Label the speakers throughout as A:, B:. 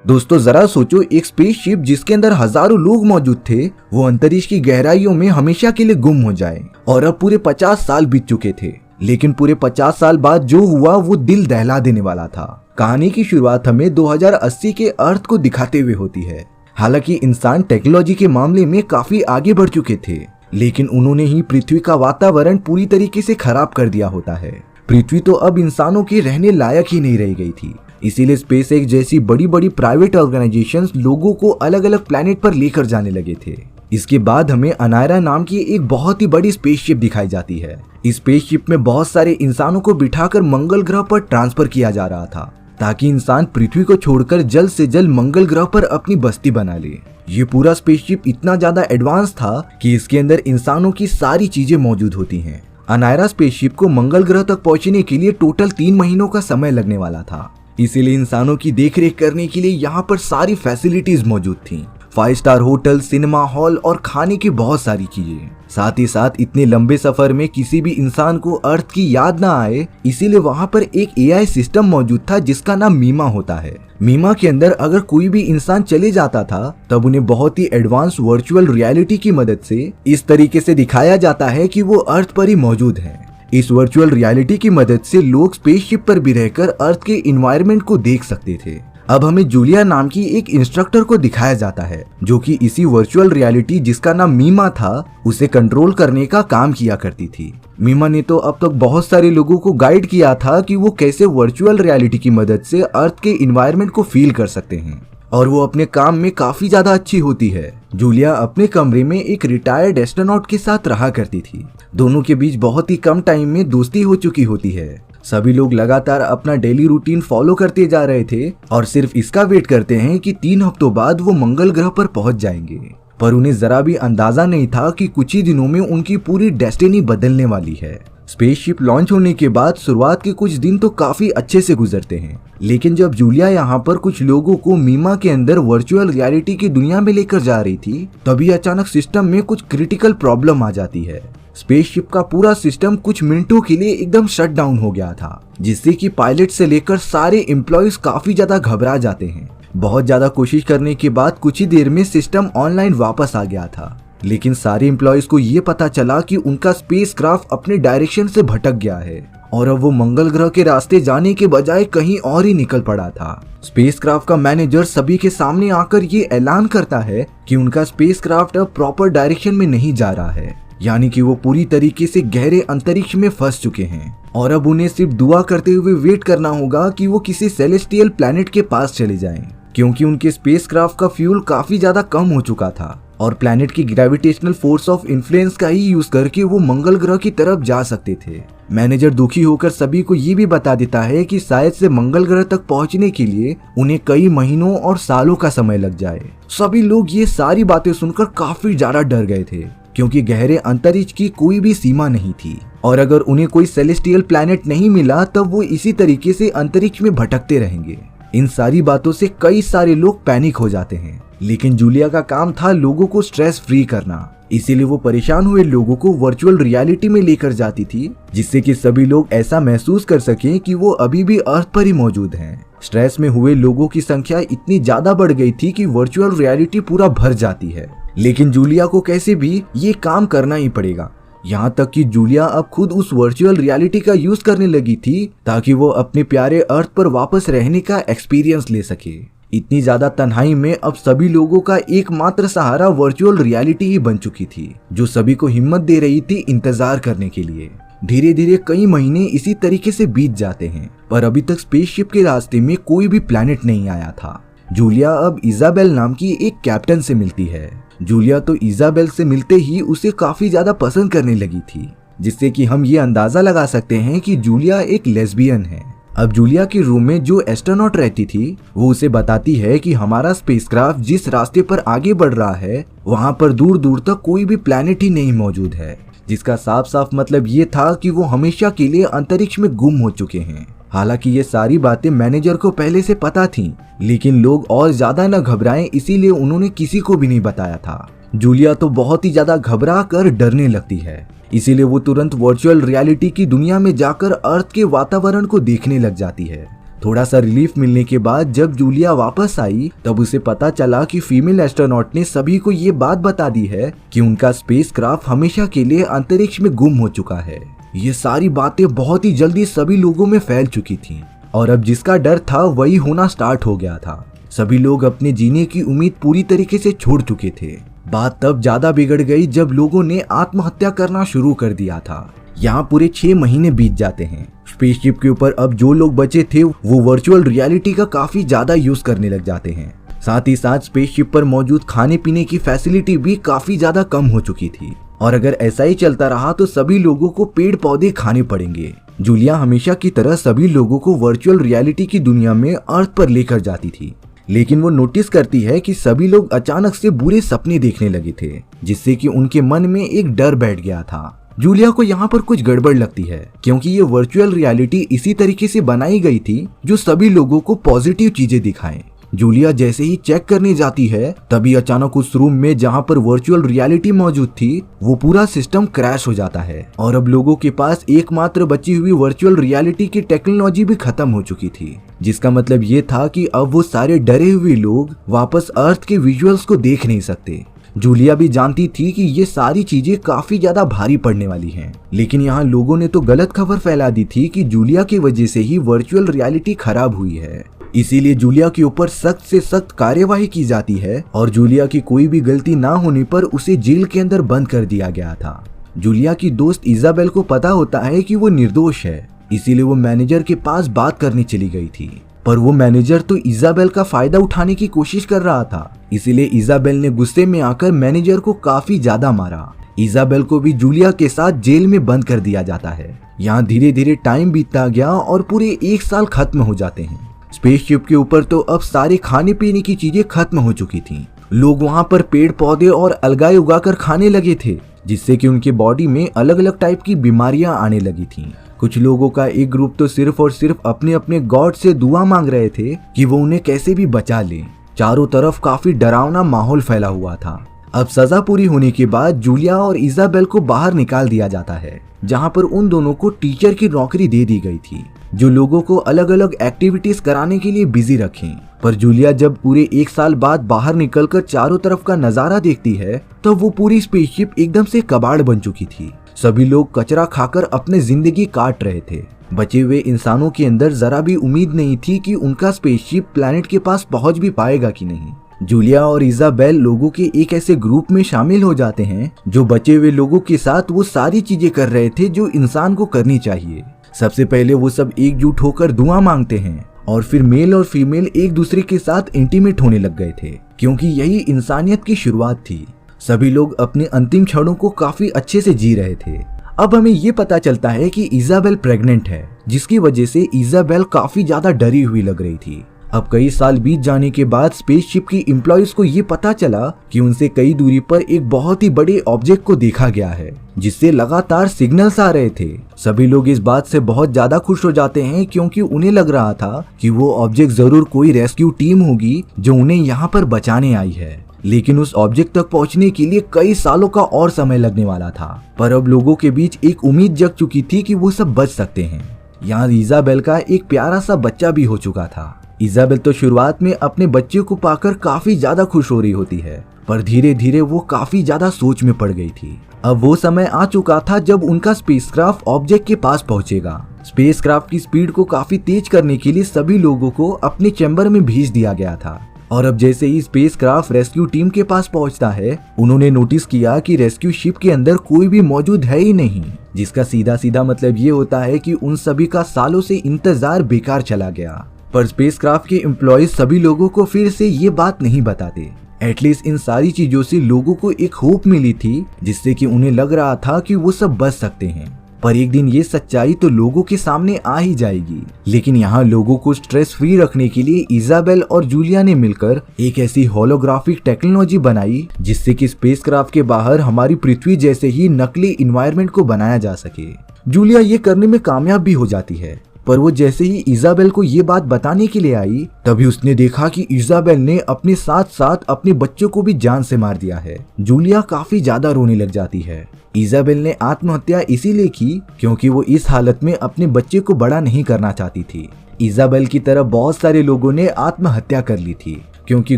A: दोस्तों जरा सोचो, एक स्पेसशिप जिसके अंदर हजारों लोग मौजूद थे वो अंतरिक्ष की गहराइयों में हमेशा के लिए गुम हो जाए। और अब पूरे 50 साल बीत चुके थे, लेकिन पूरे 50 साल बाद जो हुआ वो दिल दहला देने वाला था। कहानी की शुरुआत हमें 2080 के अर्थ को दिखाते हुए होती है। हालांकि इंसान टेक्नोलॉजी के मामले में काफी आगे बढ़ चुके थे, लेकिन उन्होंने ही पृथ्वी का वातावरण पूरी तरीके से खराब कर दिया होता है। पृथ्वी तो अब इंसानों के रहने लायक ही नहीं रह गई थी। इसीलिए स्पेसएक्स जैसी बड़ी बड़ी प्राइवेट ऑर्गेनाइजेशंस लोगों को अलग अलग प्लैनेट पर लेकर जाने लगे थे। इसके बाद हमें अनायरा नाम की एक बहुत ही बड़ी स्पेसशिप दिखाई जाती है। इस स्पेसशिप में बहुत सारे इंसानों को बिठाकर मंगल ग्रह पर ट्रांसफर किया जा रहा था, ताकि इंसान पृथ्वी को छोड़कर जल्द से जल्द मंगल ग्रह पर अपनी बस्ती बना ले। ये पूरा स्पेसशिप इतना ज्यादा एडवांस था कि इसके अंदर इंसानों की सारी चीजें मौजूद होती हैं। अनायरा स्पेसशिप को मंगल ग्रह तक पहुंचने के लिए टोटल 3 महीनों का समय लगने वाला था। इसीलिए इंसानों की देखरेख करने के लिए यहाँ पर सारी फैसिलिटीज मौजूद थी। 5 स्टार होटल, सिनेमा हॉल और खाने की बहुत सारी चीजें। साथ ही साथ इतने लंबे सफर में किसी भी इंसान को अर्थ की याद ना आए, इसीलिए वहाँ पर एक एआई सिस्टम मौजूद था जिसका नाम मीमा होता है। मीमा के अंदर अगर कोई भी इंसान चले जाता था तब उन्हें बहुत ही एडवांस वर्चुअल रियलिटी की मदद से इस तरीके से दिखाया जाता है कि वो अर्थ पर ही मौजूद है। इस वर्चुअल रियलिटी की मदद से लोग स्पेसशिप पर भी रहकर अर्थ के इन्वायरमेंट को देख सकते थे। अब हमें जूलिया नाम की एक इंस्ट्रक्टर को दिखाया जाता है, जो कि इसी वर्चुअल रियलिटी जिसका नाम मीमा था उसे कंट्रोल करने का काम किया करती थी। मीमा ने तो अब तक बहुत सारे लोगों को गाइड किया था कि वो कैसे वर्चुअल रियलिटी की मदद से अर्थ के इन्वायरमेंट को फील कर सकते हैं, और वो अपने काम में काफी ज्यादा अच्छी होती है। जूलिया अपने कमरे में एक रिटायर्ड एस्ट्रोनॉट के साथ रहा करती थी। दोनों के बीच बहुत ही कम टाइम में दोस्ती हो चुकी होती है। सभी लोग लगातार अपना डेली रूटीन फॉलो करते जा रहे थे और सिर्फ इसका वेट करते हैं कि 3 हफ्तों बाद वो मंगल ग्रह पर पहुंच जाएंगे। पर उन्हें जरा भी अंदाजा नहीं था कि कुछ ही दिनों में उनकी पूरी डेस्टिनी बदलने वाली है। स्पेसशिप लॉन्च होने के बाद शुरुआत के कुछ दिन तो काफी अच्छे से गुजरते हैं, लेकिन जब जूलिया यहाँ पर कुछ लोगों को मीमा के अंदर वर्चुअल रियलिटी की दुनिया में लेकर जा रही थी, तभी अचानक सिस्टम में कुछ क्रिटिकल प्रॉब्लम आ जाती है। स्पेसशिप का पूरा सिस्टम कुछ मिनटों के लिए एकदम शट डाउन हो गया था, जिससे कि पायलट से लेकर सारे एम्प्लॉयज काफी ज्यादा घबरा जाते हैं। बहुत ज्यादा कोशिश करने के बाद कुछ ही देर में सिस्टम ऑनलाइन वापस आ गया था, लेकिन सारे एम्प्लॉयज को ये पता चला कि उनका स्पेसक्राफ्ट अपने डायरेक्शन से भटक गया है और अब वो मंगल ग्रह के रास्ते जाने के बजाय कहीं और ही निकल पड़ा था। स्पेसक्राफ्ट का मैनेजर सभी के सामने आकर ये ऐलान करता है कि उनका स्पेसक्राफ्ट अब प्रॉपर डायरेक्शन में नहीं जा रहा है, यानी कि वो पूरी तरीके से गहरे अंतरिक्ष में फंस चुके हैं और अब उन्हें सिर्फ दुआ करते हुए वेट करना होगा कि वो किसी सेलेस्टियल प्लैनेट के पास चले जाएं, क्योंकि उनके स्पेसक्राफ्ट का फ्यूल काफी ज्यादा कम हो चुका था और प्लैनेट की ग्रेविटेशनल फोर्स ऑफ इन्फ्लुएंस का ही यूज करके वो मंगल ग्रह की तरफ जा सकते थे। मैनेजर दुखी होकर सभी को ये भी बता देता है कि शायद से मंगल ग्रह तक पहुंचने के लिए उन्हें कई महीनों और सालों का समय लग जाए। सभी लोग ये सारी बातें सुनकर काफी ज्यादा डर गए थे, क्योंकि गहरे अंतरिक्ष की कोई भी सीमा नहीं थी और अगर उन्हें कोई सेलेस्टियल प्लैनेट नहीं मिला तब वो इसी तरीके से अंतरिक्ष में भटकते रहेंगे। इन सारी बातों से कई सारे लोग पैनिक हो जाते हैं, लेकिन जूलिया का काम था लोगों को स्ट्रेस फ्री करना। इसीलिए वो परेशान हुए लोगों को वर्चुअल रियलिटी में लेकर जाती थी, जिससे कि सभी लोग ऐसा महसूस कर सकें कि वो अभी भी अर्थ पर ही मौजूद हैं। स्ट्रेस में हुए लोगों की संख्या इतनी ज्यादा बढ़ गई थी कि वर्चुअल रियलिटी पूरा भर जाती है, लेकिन जूलिया को कैसे भी ये काम करना ही पड़ेगा। यहाँ तक कि जूलिया अब खुद उस वर्चुअल रियलिटी का यूज करने लगी थी ताकि वो अपने प्यारे अर्थ पर वापस रहने का एक्सपीरियंस ले सके। इतनी ज्यादा तन्हाई में अब सभी लोगों का एकमात्र सहारा वर्चुअल रियलिटी ही बन चुकी थी, जो सभी को हिम्मत दे रही थी इंतजार करने के लिए। धीरे धीरे कई महीने इसी तरीके से बीत जाते हैं, पर अभी तक स्पेसशिप के रास्ते में कोई भी प्लैनेट नहीं आया था। जूलिया अब इजाबेल नाम की एक कैप्टन से मिलती है। जूलिया तो इजाबेल से मिलते ही उसे काफी ज्यादा पसंद करने लगी थी, जिससे कि हम ये अंदाजा लगा सकते हैं कि जूलिया एक लेस्बियन है। अब जूलिया के रूम में जो एस्ट्रोनॉट रहती थी वो उसे बताती है कि हमारा स्पेसक्राफ्ट जिस रास्ते पर आगे बढ़ रहा है वहां पर दूर दूर तक कोई भी प्लैनेट ही नहीं मौजूद है, जिसका साफ साफ मतलब ये था कि वो हमेशा के लिए अंतरिक्ष में गुम हो चुके हैं। हालांकि ये सारी बातें मैनेजर को पहले से पता थीं, लेकिन लोग और ज्यादा न घबराएं इसीलिए उन्होंने किसी को भी नहीं बताया था। जूलिया तो बहुत ही ज्यादा घबरा कर डरने लगती है, इसीलिए वो तुरंत वर्चुअल रियलिटी की दुनिया में जाकर अर्थ के वातावरण को देखने लग जाती है। थोड़ा सा रिलीफ मिलने के बाद जब जूलिया वापस आई तब उसे पता चला कि फीमेल एस्ट्रोनॉट ने सभी को ये बात बता दी है कि उनका स्पेसक्राफ्ट हमेशा के लिए अंतरिक्ष में गुम हो चुका है। ये सारी बातें बहुत ही जल्दी सभी लोगों में फैल चुकी थीं और अब जिसका डर था वही होना स्टार्ट हो गया था। सभी लोग अपने जीने की उम्मीद पूरी तरीके से छोड़ चुके थे। बात तब ज्यादा बिगड़ गई जब लोगों ने आत्महत्या करना शुरू कर दिया था। यहाँ पूरे 6 महीने बीत जाते हैं। स्पेसशिप के ऊपर अब जो लोग बचे थे वो वर्चुअल रियलिटी का काफी ज्यादा यूज करने लग जाते हैं। साथ ही साथ स्पेसशिप पर मौजूद खाने पीने की फैसिलिटी भी काफी ज्यादा कम हो चुकी थी और अगर ऐसा ही चलता रहा तो सभी लोगों को पेड़ पौधे खाने पड़ेंगे। जूलिया हमेशा की तरह सभी लोगों को वर्चुअल रियलिटी की दुनिया में अर्थ पर लेकर जाती थी, लेकिन वो नोटिस करती है कि सभी लोग अचानक से बुरे सपने देखने लगे थे जिससे कि उनके मन में एक डर बैठ गया था। जूलिया को यहाँ पर कुछ गड़बड़ लगती है क्योंकि ये वर्चुअल रियलिटी इसी तरीके से बनाई गई थी जो सभी लोगों को पॉजिटिव चीजें दिखाएं। जूलिया जैसे ही चेक करने जाती है तभी अचानक उस रूम में जहाँ पर वर्चुअल रियलिटी मौजूद थी वो पूरा सिस्टम क्रैश हो जाता है और अब लोगों के पास एकमात्र बची हुई वर्चुअल रियलिटी की टेक्नोलॉजी भी खत्म हो चुकी थी, जिसका मतलब ये था कि अब वो सारे डरे हुए लोग वापस अर्थ के विजुअल्स को देख नहीं सकते। जूलिया भी जानती थी कि ये सारी चीजें काफी ज्यादा भारी पड़ने वाली हैं, लेकिन यहाँ लोगों ने तो गलत खबर फैला दी थी कि जूलिया की वजह से ही वर्चुअल रियलिटी खराब हुई है। इसीलिए जूलिया के ऊपर सख्त से सख्त कार्यवाही की जाती है और जूलिया की कोई भी गलती ना होने पर उसे जेल के अंदर बंद कर दिया गया था। जूलिया की दोस्त इजाबेल को पता होता है कि वो निर्दोष है, इसीलिए वो मैनेजर के पास बात करने चली गई थी, पर वो मैनेजर तो इजाबेल का फायदा उठाने की कोशिश कर रहा था। इसीलिए इजाबेल ने गुस्से में आकर मैनेजर को काफी ज्यादा मारा। इजाबेल को भी जूलिया के साथ जेल में बंद कर दिया जाता है। यहाँ धीरे धीरे टाइम बीतता गया और पूरे 1 साल खत्म हो जाते हैं। स्पेसशिप के ऊपर तो अब सारे खाने पीने की चीजें खत्म हो चुकी थीं। लोग वहाँ पर पेड़ पौधे और अलगाए उगाकर खाने लगे थे, जिससे कि उनके बॉडी में अलग अलग टाइप की बीमारियां आने लगी थीं। कुछ लोगों का एक ग्रुप तो सिर्फ और सिर्फ अपने अपने गॉड से दुआ मांग रहे थे कि वो उन्हें कैसे भी बचा लें। चारों तरफ काफी डरावना माहौल फैला हुआ था। अब सजा पूरी होने के बाद जूलिया और इजाबेल को बाहर निकाल दिया जाता है, जहां पर उन दोनों को टीचर की नौकरी दे दी गई थी जो लोगों को अलग अलग एक्टिविटीज कराने के लिए बिजी रखें। पर जूलिया जब पूरे 1 साल बाद बाहर निकलकर चारों तरफ का नजारा देखती है तो वो पूरी स्पेसशिप एकदम से कबाड़ बन चुकी थी। सभी लोग कचरा खाकर अपने जिंदगी काट रहे थे। बचे हुए इंसानों के अंदर जरा भी उम्मीद नहीं थी कि उनका स्पेसशिप प्लैनेट के पास पहुंच भी पाएगा कि नहीं। जूलिया और इजाबेल लोगों के एक ऐसे ग्रुप में शामिल हो जाते हैं जो बचे हुए लोगों के साथ वो सारी चीजें कर रहे थे जो इंसान को करनी चाहिए। सबसे पहले वो सब एकजुट होकर दुआ मांगते हैं और फिर मेल और फीमेल एक दूसरे के साथ इंटीमेट होने लग गए थे, क्योंकि यही इंसानियत की शुरुआत थी। सभी लोग अपने अंतिम क्षणों को काफी अच्छे से जी रहे थे। अब हमें ये पता चलता है कि इजाबेल प्रेग्नेंट है, जिसकी वजह से इजाबेल काफी ज्यादा डरी हुई लग रही थी। अब कई साल बीत जाने के बाद स्पेसशिप की एम्प्लॉइज को ये पता चला कि उनसे कई दूरी पर एक बहुत ही बड़े ऑब्जेक्ट को देखा गया है, जिससे लगातार सिग्नल्स आ रहे थे। सभी लोग इस बात से बहुत ज्यादा खुश हो जाते हैं क्योंकि उन्हें लग रहा था कि वो ऑब्जेक्ट जरूर कोई रेस्क्यू टीम होगी जो उन्हें यहाँ पर बचाने आई है। लेकिन उस ऑब्जेक्ट तक पहुंचने के लिए कई सालों का और समय लगने वाला था। पर अब लोगों के बीच एक उम्मीद जग चुकी थी कि वो सब बच सकते हैं। यहाँ इजाबेल का एक प्यारा सा बच्चा भी हो चुका था। इजाबेल तो शुरुआत में अपने बच्चे को पाकर काफी ज्यादा खुश हो रही होती है, पर धीरे धीरे वो काफी ज्यादा सोच में पड़ गई थी। अब वो समय आ चुका था जब उनका स्पेसक्राफ्ट ऑब्जेक्ट के पास पहुंचेगा। स्पेसक्राफ्ट की स्पीड को काफी तेज करने के लिए सभी लोगों को अपने चैम्बर में भेज दिया गया था। और अब जैसे ही स्पेसक्राफ्ट रेस्क्यू टीम के पास पहुंचता है, उन्होंने नोटिस किया कि रेस्क्यू शिप के अंदर कोई भी मौजूद है ही नहीं, जिसका सीधा सीधा मतलब ये होता है कि उन सभी का सालों से इंतजार बेकार चला गया। पर स्पेसक्राफ्ट के एम्प्लॉयज सभी लोगों को फिर से ये बात नहीं बताते। एटलीस्ट इन सारी चीजों से लोगों को एक होप मिली थी, जिससे कि उन्हें लग रहा था कि वो सब बच सकते हैं। पर एक दिन ये सच्चाई तो लोगों के सामने आ ही जाएगी। लेकिन यहाँ लोगों को स्ट्रेस फ्री रखने के लिए इजाबेल और जूलिया ने मिलकर एक ऐसी होलोग्राफिक टेक्नोलॉजी बनाई जिससे कि स्पेसक्राफ्ट के बाहर हमारी पृथ्वी जैसे ही नकली इन्वायरमेंट को बनाया जा सके। जूलिया ये करने में कामयाब भी हो जाती है, पर वो जैसे ही इजाबेल को ये बात बताने के लिए आई, तभी उसने देखा कि इजाबेल ने अपने साथ साथ अपने बच्चों को भी जान से मार दिया है। जूलिया काफी ज्यादा रोने लग जाती है। इजाबेल ने आत्महत्या इसीलिए की क्योंकि वो इस हालत में अपने बच्चे को बड़ा नहीं करना चाहती थी। इजाबेल की तरह बहुत सारे लोगों ने आत्महत्या कर ली थी, क्योंकि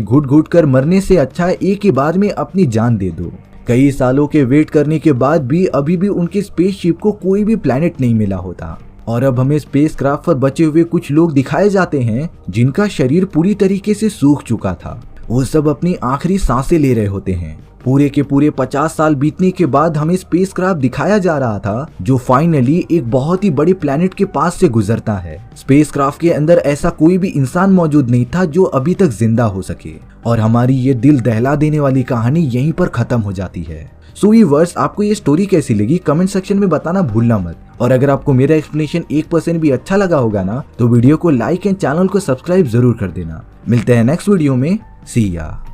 A: घुट घुट कर मरने से अच्छा एक ही बार में अपनी जान दे दो। कई सालों के वेट करने के बाद भी अभी भी उनके स्पेसशिप को कोई भी प्लैनेट नहीं मिला होता। और अब हमें स्पेसक्राफ्ट पर बचे हुए कुछ लोग दिखाए जाते हैं जिनका शरीर पूरी तरीके से सूख चुका था। वो सब अपनी आखिरी सांसें ले रहे होते हैं। पूरे के पूरे 50 साल बीतने के बाद हमें स्पेसक्राफ्ट दिखाया जा रहा था जो फाइनली एक बहुत ही बड़े प्लैनेट के पास से गुजरता है। स्पेसक्राफ्ट के अंदर ऐसा कोई भी इंसान मौजूद नहीं था जो अभी तक जिंदा हो सके, और हमारी ये दिल दहला देने वाली कहानी यहीं पर खत्म हो जाती है। सो व्यूअर्स, आपको ये स्टोरी कैसी लगी कमेंट सेक्शन में बताना भूलना मत। और अगर आपको मेरा एक्सप्लेनेशन 1% भी अच्छा लगा होगा ना, तो वीडियो को लाइक एंड चैनल को सब्सक्राइब जरूर कर देना। मिलते हैं नेक्स्ट वीडियो में। सी या।